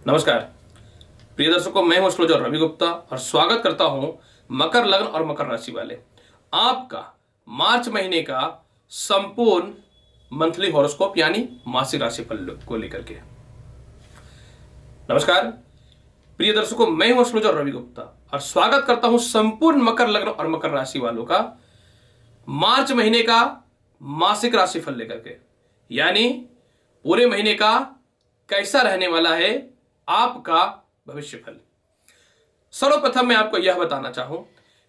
नमस्कार प्रिय दर्शकों, मैं हूं एस्ट्रोलॉजर रवि गुप्ता और स्वागत करता हूं मकर लग्न और मकर राशि वाले आपका मार्च महीने का संपूर्ण मंथली हॉरोस्कोप यानी मासिक राशिफल को लेकर के। नमस्कार प्रिय दर्शकों, मैं हूं एस्ट्रोलॉजर रवि गुप्ता और स्वागत करता हूं संपूर्ण मकर लग्न और मकर राशि वालों का मार्च महीने का मासिक राशिफल लेकर के, यानी पूरे महीने का कैसा रहने वाला है आपका भविष्यफल। सर्वप्रथम मैं आपको यह बताना चाहूं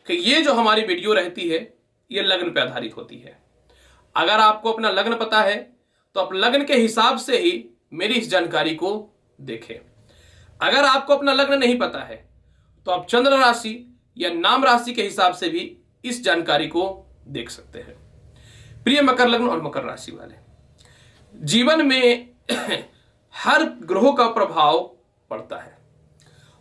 कि ये जो हमारी वीडियो रहती है ये लग्न पर आधारित होती है। अगर आपको अपना लग्न पता है तो आप लग्न के हिसाब से ही मेरी इस जानकारी को देखें। अगर आपको अपना लग्न नहीं पता है तो आप चंद्र राशि या नाम राशि के हिसाब से भी इस जानकारी को देख सकते हैं। प्रिय मकर लग्न और मकर राशि वाले, जीवन में हर ग्रहों का प्रभाव पड़ता है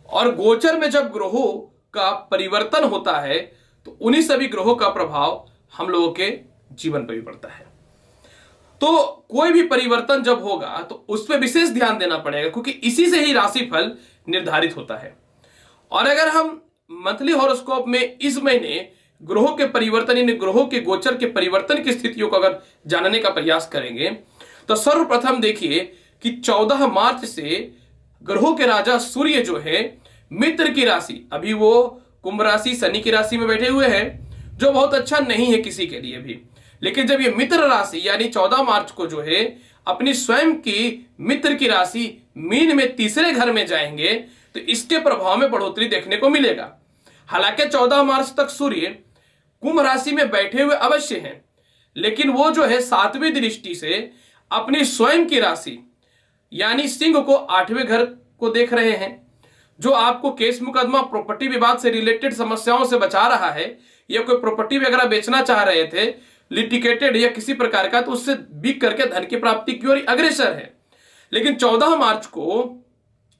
और गोचर में जब ग्रहों का परिवर्तन होता है तो उन्हीं सभी ग्रहों का प्रभाव हम लोगों के जीवन पर भी पड़ता है। तो कोई भी परिवर्तन जब होगा तो उस पर विशेष ध्यान देना पड़ेगा, क्योंकि इसी से ही राशिफल निर्धारित होता है। और अगर हम मंथली हॉरोस्कोप में इस महीने ग्रहों के परिवर्तन यानी ग्रहों के गोचर के परिवर्तन की स्थितियों को अगर जानने का प्रयास करेंगे तो सर्वप्रथम देखिए कि 14 मार्च से ग्रहों के राजा सूर्य जो है मित्र की राशि, अभी वो कुंभ राशि शनि की राशि में बैठे हुए हैं, जो बहुत अच्छा नहीं है किसी के लिए भी। लेकिन जब ये मित्र राशि यानी 14 मार्च को जो है अपनी स्वयं की मित्र की राशि मीन में तीसरे घर में जाएंगे तो इसके प्रभाव में बढ़ोतरी देखने को मिलेगा। हालांकि 14 मार्च तक सूर्य कुंभ राशि में बैठे हुए अवश्य हैं, लेकिन वो जो है 7वीं दृष्टि से अपनी स्वयं की राशि यानी सिंह को 8वें घर को देख रहे हैं, जो आपको केस मुकदमा प्रॉपर्टी विवाद से रिलेटेड समस्याओं से बचा रहा है। या कोई प्रॉपर्टी वगैरह बेचना चाह रहे थे लिटिगेटेड या किसी प्रकार का, तो उससे बिक करके धन की प्राप्ति की ओर अग्रसर है। लेकिन 14 मार्च को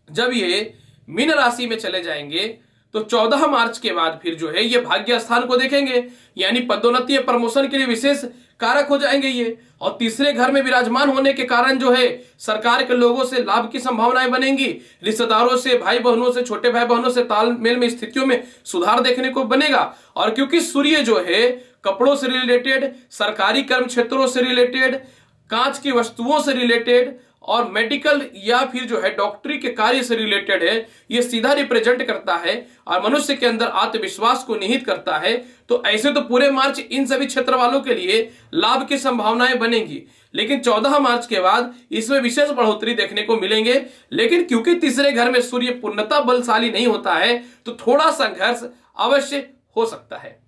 जब ये मीन राशि में चले जाएंगे तो 14 मार्च के बाद फिर जो है ये भाग्य स्थान को देखेंगे, यानी पदोन्नति या प्रमोशन के लिए विशेष कारक हो जाएंगे ये। और तीसरे घर में विराजमान होने के कारण जो है सरकार के लोगों से लाभ की संभावनाएं बनेंगी, रिश्तेदारों से, भाई बहनों से, छोटे भाई बहनों से तालमेल में स्थितियों में सुधार देखने को बनेगा। और क्योंकि सूर्य जो है कपड़ों से रिलेटेड, सरकारी कर्म क्षेत्रों से रिलेटेड, कांच की वस्तुओं से रिलेटेड और मेडिकल या फिर जो है डॉक्टरी के कार्य से रिलेटेड है, ये सीधा रिप्रेजेंट करता है और मनुष्य के अंदर आत्मविश्वास को निहित करता है। तो ऐसे तो पूरे मार्च इन सभी क्षेत्र वालों के लिए लाभ की संभावनाएं बनेंगी, लेकिन 14 मार्च के बाद इसमें विशेष बढ़ोतरी देखने को मिलेंगे। लेकिन क्योंकि तीसरे घर में सूर्य पूर्णतः बलशाली नहीं होता है तो थोड़ा संघर्ष अवश्य हो सकता है।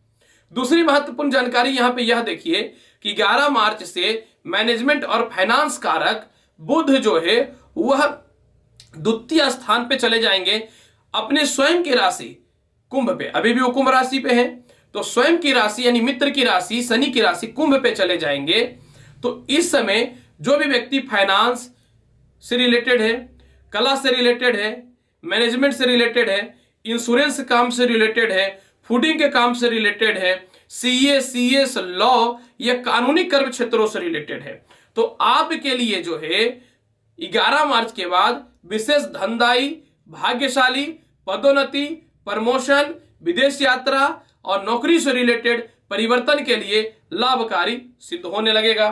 दूसरी महत्वपूर्ण जानकारी यहां पे यह देखिए कि 11 मार्च से मैनेजमेंट और फाइनेंस कारक बुध जो है वह द्वितीय स्थान पे चले जाएंगे अपने स्वयं की राशि कुंभ पे। अभी भी वो कुंभ राशि पे हैं, तो स्वयं की राशि यानी मित्र की राशि शनि की राशि कुंभ पे चले जाएंगे। तो इस समय जो भी व्यक्ति फाइनेंस से रिलेटेड है, कला से रिलेटेड है, मैनेजमेंट से रिलेटेड है, इंश्योरेंस काम से रिलेटेड है, फूडिंग के काम से रिलेटेड है, सीए, सीएस, लॉ या कानूनी कर्म क्षेत्रों से रिलेटेड है, तो आपके लिए जो है 11 मार्च के बाद विशेष धनदायी, भाग्यशाली, पदोन्नति, प्रमोशन, विदेश यात्रा और नौकरी से रिलेटेड परिवर्तन के लिए लाभकारी सिद्ध होने लगेगा।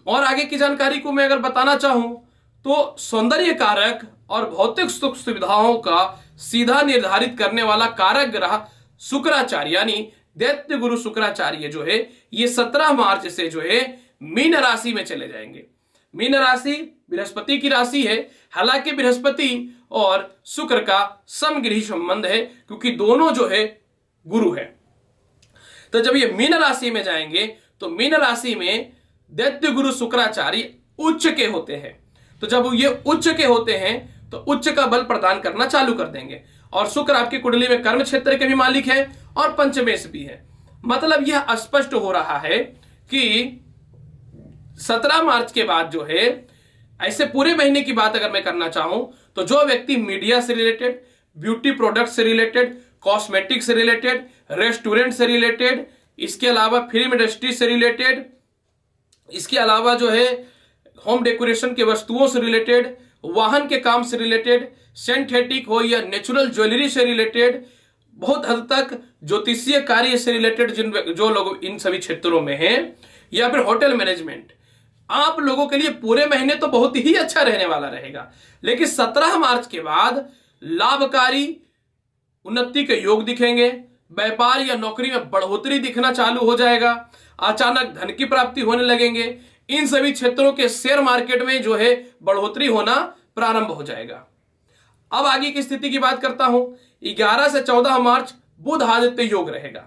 और आगे की जानकारी को मैं अगर बताना चाहूं तो सौंदर्य कारक और भौतिक सुख सुविधाओं का सीधा निर्धारित करने वाला कारक ग्रह शुक्राचार्य यानी दैत्य गुरु शुक्राचार्य जो है ये 17 मार्च से जो है मीन राशि में चले जाएंगे। मीन राशि बृहस्पति की राशि है, हालांकि बृहस्पति और शुक्र का समगृही संबंध है क्योंकि दोनों जो है गुरु है। तो जब ये मीन राशि में जाएंगे तो मीन राशि में दैत्य गुरु शुक्राचार्य उच्च के होते हैं। तो जब ये उच्च के होते हैं तो उच्च का बल प्रदान करना चालू कर देंगे। और शुक्र आपकी कुंडली में कर्म क्षेत्र के भी मालिक है और पंचमेश भी है। मतलब यह स्पष्ट हो रहा है कि 17 मार्च के बाद जो है ऐसे पूरे महीने की बात अगर मैं करना चाहूं तो जो व्यक्ति मीडिया से रिलेटेड, ब्यूटी प्रोडक्ट से रिलेटेड, कॉस्मेटिक से रिलेटेड, रेस्टोरेंट से रिलेटेड, इसके अलावा फिल्म इंडस्ट्री से रिलेटेड, इसके अलावा जो है होम डेकोरेशन के वस्तुओं से रिलेटेड वाहन के काम से रिलेटेड, सिंथेटिक हो या नेचुरल ज्वेलरी से रिलेटेड, बहुत हद तक ज्योतिषीय कार्य से रिलेटेड जो लोग इन सभी क्षेत्रों में हैं, या फिर होटल मैनेजमेंट, आप लोगों के लिए पूरे महीने तो बहुत ही अच्छा रहने वाला रहेगा। लेकिन 17 मार्च के बाद लाभकारी उन्नति के योग दिखेंगे, व्यापार या नौकरी में बढ़ोतरी दिखना चालू हो जाएगा, अचानक धन की प्राप्ति होने लगेंगे। इन सभी क्षेत्रों के शेयर मार्केट में जो है बढ़ोतरी होना प्रारंभ हो जाएगा। अब आगे की स्थिति की बात करता हूं। 11 से 14 मार्च बुध आदित्य योग रहेगा।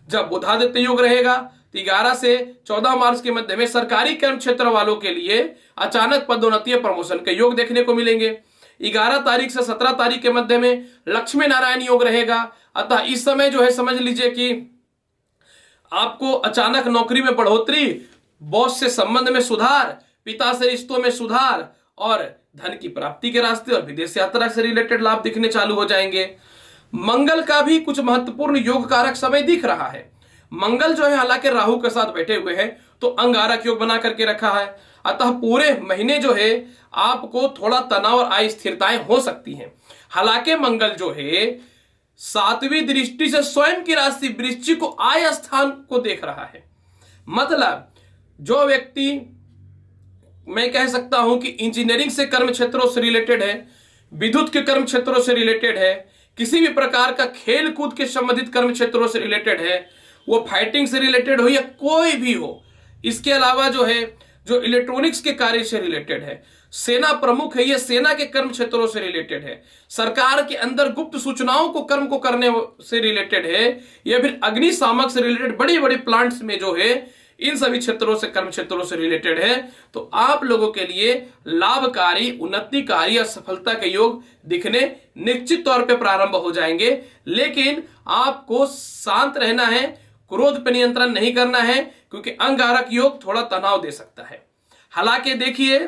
जब बुध आदित्य योग रहेगा तो 11 से 14 मार्च के मध्य में सरकारी कर्म क्षेत्र वालों के लिए अचानक पदोन्नति प्रमोशन के योग देखने को मिलेंगे। 11 तारीख से 17 तारीख के मध्य में लक्ष्मी नारायण योग रहेगा। अतः इस समय जो है समझ लीजिए कि आपको अचानक नौकरी में बढ़ोतरी, बॉस से संबंध में सुधार, पिता से रिश्तों में सुधार और धन की प्राप्ति के रास्ते और विदेश यात्रा से रिलेटेड लाभ दिखने चालू हो जाएंगे। मंगल का भी कुछ महत्वपूर्ण योग कारक समय दिख रहा है। मंगल जो है हालांकि राहु के साथ बैठे हुए हैं तो अंगारक योग बना करके रखा है। अतः पूरे महीने जो है आपको थोड़ा तनाव और अस्थिरताएं हो सकती हैं। हालांकि मंगल जो है 7वीं दृष्टि से स्वयं की राशि वृश्चिक को आय स्थान को देख रहा है। मतलब जो व्यक्ति, मैं कह सकता हूं कि इंजीनियरिंग से कर्म क्षेत्रों से रिलेटेड है, विद्युत के कर्म क्षेत्रों से रिलेटेड है, किसी भी प्रकार का खेल कूद के संबंधित कर्म क्षेत्रों से रिलेटेड है, वो फाइटिंग से रिलेटेड हो या कोई भी हो, इसके अलावा जो है जो इलेक्ट्रॉनिक्स के कार्य से रिलेटेड है, सेना प्रमुख है, ये सेना के कर्म क्षेत्रों से रिलेटेड है, सरकार के अंदर गुप्त सूचनाओं को कर्म को करने से रिलेटेड है, या फिर अग्निशामक से रिलेटेड बड़ी बड़ी प्लांट्स में जो है इन सभी क्षेत्रों से कर्म क्षेत्रों से रिलेटेड है, तो आप लोगों के लिए लाभकारी, उन्नतिकारी और सफलता के योग दिखने निश्चित तौर पे प्रारंभ हो जाएंगे। लेकिन आपको शांत रहना है, क्रोध पर नियंत्रण नहीं करना है, क्योंकि अंगारक योग थोड़ा तनाव दे सकता है। हालांकि देखिए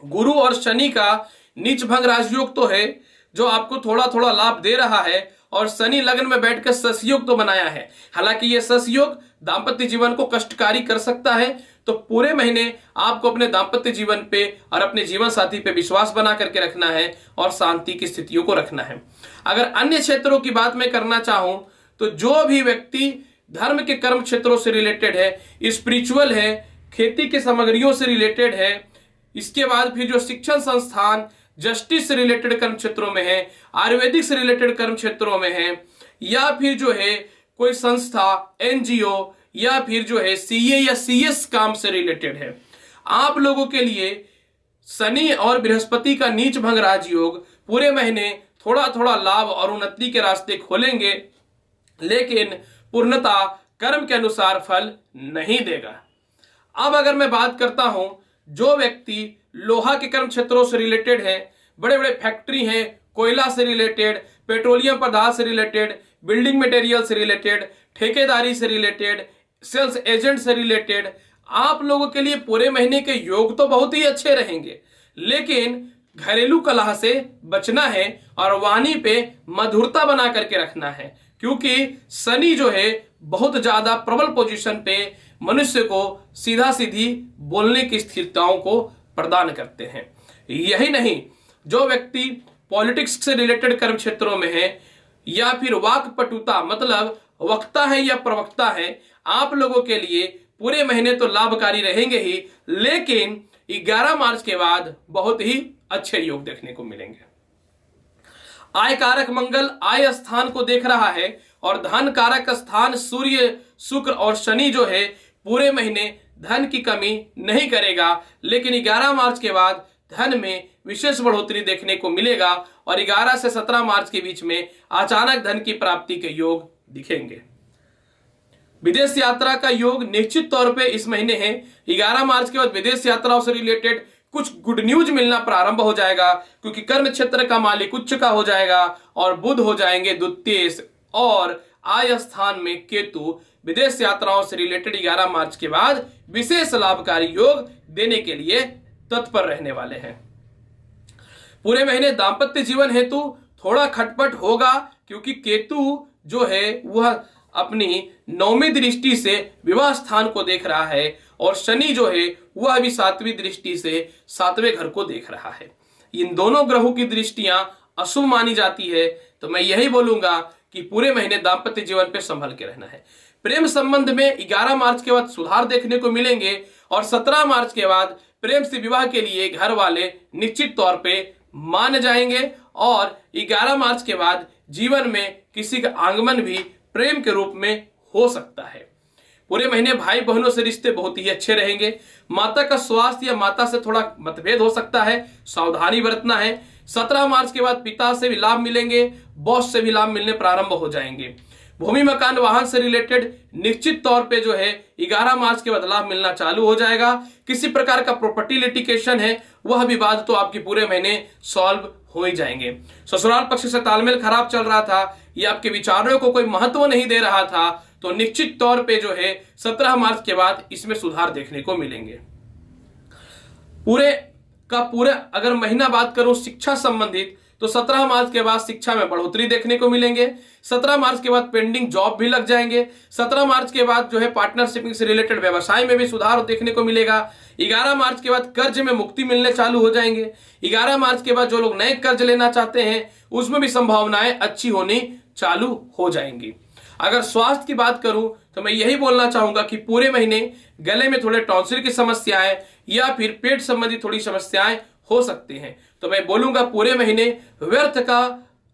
गुरु और शनि का नीच भंग राजयोग तो है जो आपको थोड़ा थोड़ा लाभ दे रहा है, और शनि लग्न में बैठकर ससयोग तो बनाया है। हालांकि यह ससयोग दांपत्य जीवन को कष्टकारी कर सकता है, तो पूरे महीने आपको अपने दांपत्य जीवन पे और अपने जीवन साथी पे विश्वास बना करके रखना है और शांति की स्थितियों को रखना है। अगर अन्य क्षेत्रों की बात मैं करना चाहूं तो जो भी व्यक्ति धर्म के कर्म क्षेत्रों से रिलेटेड है, स्पिरिचुअल है, खेती के सामग्रियों से रिलेटेड है, इसके बाद फिर जो शिक्षण संस्थान, जस्टिस से रिलेटेड कर्म क्षेत्रों में है, आयुर्वेदिक से रिलेटेड कर्म क्षेत्रों में है, या फिर जो है कोई संस्था, एनजीओ, या फिर जो है सीए या सीएस काम से रिलेटेड है, आप लोगों के लिए शनि और बृहस्पति का नीच भंग राजयोग पूरे महीने थोड़ा थोड़ा लाभ और उन्नति के रास्ते खोलेंगे, लेकिन पूर्णता कर्म के अनुसार फल नहीं देगा। अब अगर मैं बात करता हूं जो व्यक्ति लोहा के कर्म क्षेत्रों से रिलेटेड है, बड़े बड़े फैक्ट्री हैं, कोयला से रिलेटेड, पेट्रोलियम पदार्थ से रिलेटेड, बिल्डिंग मटेरियल से रिलेटेड, ठेकेदारी से रिलेटेड, सेल्स एजेंट से रिलेटेड, आप लोगों के लिए पूरे महीने के योग तो बहुत ही अच्छे रहेंगे, लेकिन घरेलू कलह से बचना है और वाणी पे मधुरता बना करके रखना है, क्योंकि शनि जो है बहुत ज्यादा प्रबल पोजीशन पे मनुष्य को सीधा सीधी बोलने की स्थिरताओं को प्रदान करते हैं। यही नहीं, जो व्यक्ति पॉलिटिक्स से रिलेटेड कर्म क्षेत्रों में है, या फिर वाक्पटुता मतलब वक्ता है या प्रवक्ता है, आप लोगों के लिए पूरे महीने तो लाभकारी रहेंगे ही, लेकिन 11 मार्च के बाद बहुत ही अच्छे योग देखने को मिलेंगे। आय कारक मंगल आय स्थान को देख रहा है और धन कारक स्थान सूर्य, शुक्र और शनि जो है पूरे महीने धन की कमी नहीं करेगा, लेकिन 11 मार्च के बाद धन में विशेष बढ़ोतरी देखने को मिलेगा और 11 से 17 मार्च के बीच में अचानक धन की प्राप्ति के योग दिखेंगे। विदेश यात्रा का योग निश्चित तौर पे इस महीने है। 11 मार्च के बाद विदेश यात्राओं से रिलेटेड कुछ गुड न्यूज मिलना प्रारंभ हो जाएगा, क्योंकि कर्म क्षेत्र का मालिक उच्च का हो जाएगा और बुध हो जाएंगे द्वितीय, और आय स्थान में केतु विदेश यात्राओं से रिलेटेड 11 मार्च के बाद विशेष लाभकारी योग देने के लिए तत्पर रहने वाले हैं। पूरे महीने दांपत्य जीवन हेतु थोड़ा खटपट होगा, क्योंकि केतु जो है वह अपनी 9वीं दृष्टि से विवाह स्थान को देख रहा है और शनि जो है वह भी 7वीं दृष्टि से 7वें घर को देख रहा है। इन दोनों ग्रहों की दृष्टियां अशुभ मानी जाती है, तो मैं यही बोलूंगा कि पूरे महीने दाम्पत्य जीवन पे संभल के रहना है। प्रेम संबंध में 11 मार्च के बाद सुधार देखने को मिलेंगे और 17 मार्च के बाद प्रेम से विवाह के लिए घर वाले निश्चित तौर पे मान जाएंगे और 11 मार्च के बाद जीवन में किसी का आगमन भी प्रेम के रूप में हो सकता है। पूरे महीने भाई बहनों से रिश्ते बहुत ही अच्छे रहेंगे। माता का स्वास्थ्य या माता से थोड़ा मतभेद हो सकता है, सावधानी बरतना है। 17 मार्च के बाद पिता से भी लाभ मिलेंगे, बॉस से भी लाभ मिलने प्रारंभ हो जाएंगे। भूमि मकान वाहन से रिलेटेड निश्चित तौर पे जो है 11 मार्च के बाद लाभ मिलना चालू हो जाएगा। किसी प्रकार का प्रॉपर्टी लिटिगेशन है वह विवाद तो आपके पूरे महीने सॉल्व हो ही जाएंगे। ससुराल पक्ष से तालमेल खराब चल रहा था या आपके विचारों को कोई महत्व नहीं दे रहा था, तो निश्चित तौर पे जो है 17 मार्च के बाद इसमें सुधार देखने को मिलेंगे। पूरे का पूरा अगर महीना बात करूं शिक्षा संबंधित, तो 17 मार्च के बाद शिक्षा में बढ़ोतरी देखने को मिलेंगे। 17 मार्च के बाद पेंडिंग जॉब भी लग जाएंगे। 17 मार्च के बाद जो है पार्टनरशिप से रिलेटेड व्यवसाय में भी सुधार देखने को मिलेगा। 11 मार्च के बाद कर्ज में मुक्ति मिलने चालू हो जाएंगे। 11 मार्च के बाद जो लोग नए कर्ज लेना चाहते हैं उसमें भी संभावनाएं अच्छी होनी चालू हो जाएंगी। अगर स्वास्थ्य की बात करूं तो मैं यही बोलना चाहूंगा कि पूरे महीने गले में थोड़े टॉन्सिल की समस्याएं या फिर पेट संबंधी थोड़ी समस्याएं हो सकते हैं, तो मैं बोलूंगा पूरे महीने व्यर्थ का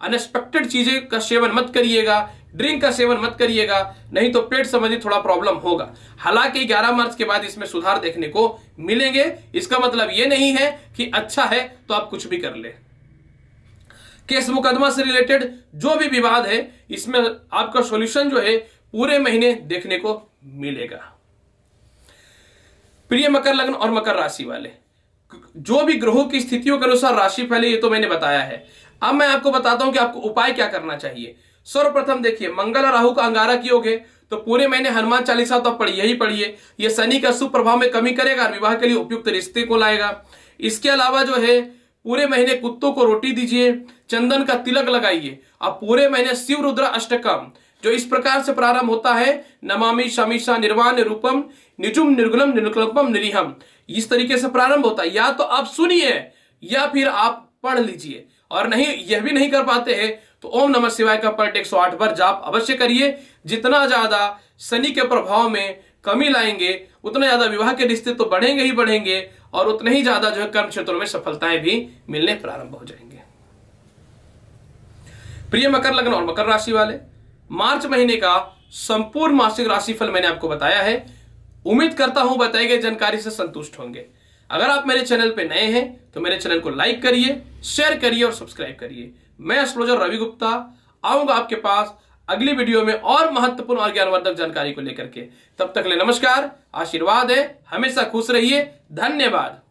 अनएक्सपेक्टेड चीजें का सेवन मत करिएगा, ड्रिंक का सेवन मत करिएगा, नहीं तो पेट संबंधी थोड़ा प्रॉब्लम होगा। हालांकि 11 मार्च के बाद इसमें सुधार देखने को मिलेंगे। इसका मतलब यह नहीं है कि अच्छा है तो आप कुछ भी कर ले। केस मुकदमा से रिलेटेड जो भी विवाद है इसमें आपका सॉल्यूशन जो है पूरे महीने देखने को मिलेगा। प्रिय मकर लग्न और मकर राशि वाले, जो भी ग्रहों की स्थितियों के अनुसार राशि फैले ये तो मैंने बताया है। अब मैं आपको बताता हूं कि आपको उपाय क्या करना चाहिए। सर्वप्रथम देखिए, मंगल और राहु का अंगारक योग है, तो पूरे महीने हनुमान चालीसा तो पढ़िए ही पढ़िए। यह शनि का शुभ प्रभाव में कमी करेगा और विवाह के लिए उपयुक्त रिश्ते को लाएगा। इसके अलावा जो है पूरे महीने कुत्तों को रोटी दीजिए, चंदन का तिलक लगाइए। अब पूरे महीने शिव रुद्र अष्टकम जो इस प्रकार से प्रारंभ होता है, नमामि शमीशा निर्वाण रूपम निजुम निर्गुणम निर्कल्पम निरीहम, इस तरीके से प्रारंभ होता है। या तो आप सुनिए या फिर आप पढ़ लीजिए, और नहीं यह भी नहीं कर पाते हैं तो ओम नमः शिवाय का पाठ 108 बार जाप अवश्य करिए। जितना ज्यादा शनि के प्रभाव में कमी लाएंगे उतना ज्यादा विवाह के रिश्ते तो बढ़ेंगे ही बढ़ेंगे और उतना ही ज्यादा जो है कर्म क्षेत्रों में सफलताएं भी मिलने प्रारंभ हो जाएंगे। प्रिय मकर लग्न और मकर राशि वाले, मार्च महीने का संपूर्ण मासिक राशिफल मैंने आपको बताया है। उम्मीद करता हूं बताई गई जानकारी से संतुष्ट होंगे। अगर आप मेरे चैनल पे नए हैं तो मेरे चैनल को लाइक करिए, शेयर करिए और सब्सक्राइब करिए। मैं एस्ट्रोलॉजर रवि गुप्ता आऊंगा आपके पास अगली वीडियो में और महत्वपूर्ण और ज्ञानवर्धक जानकारी को लेकर के। तब तक ले नमस्कार, आशीर्वाद है, हमेशा खुश रहिए, धन्यवाद।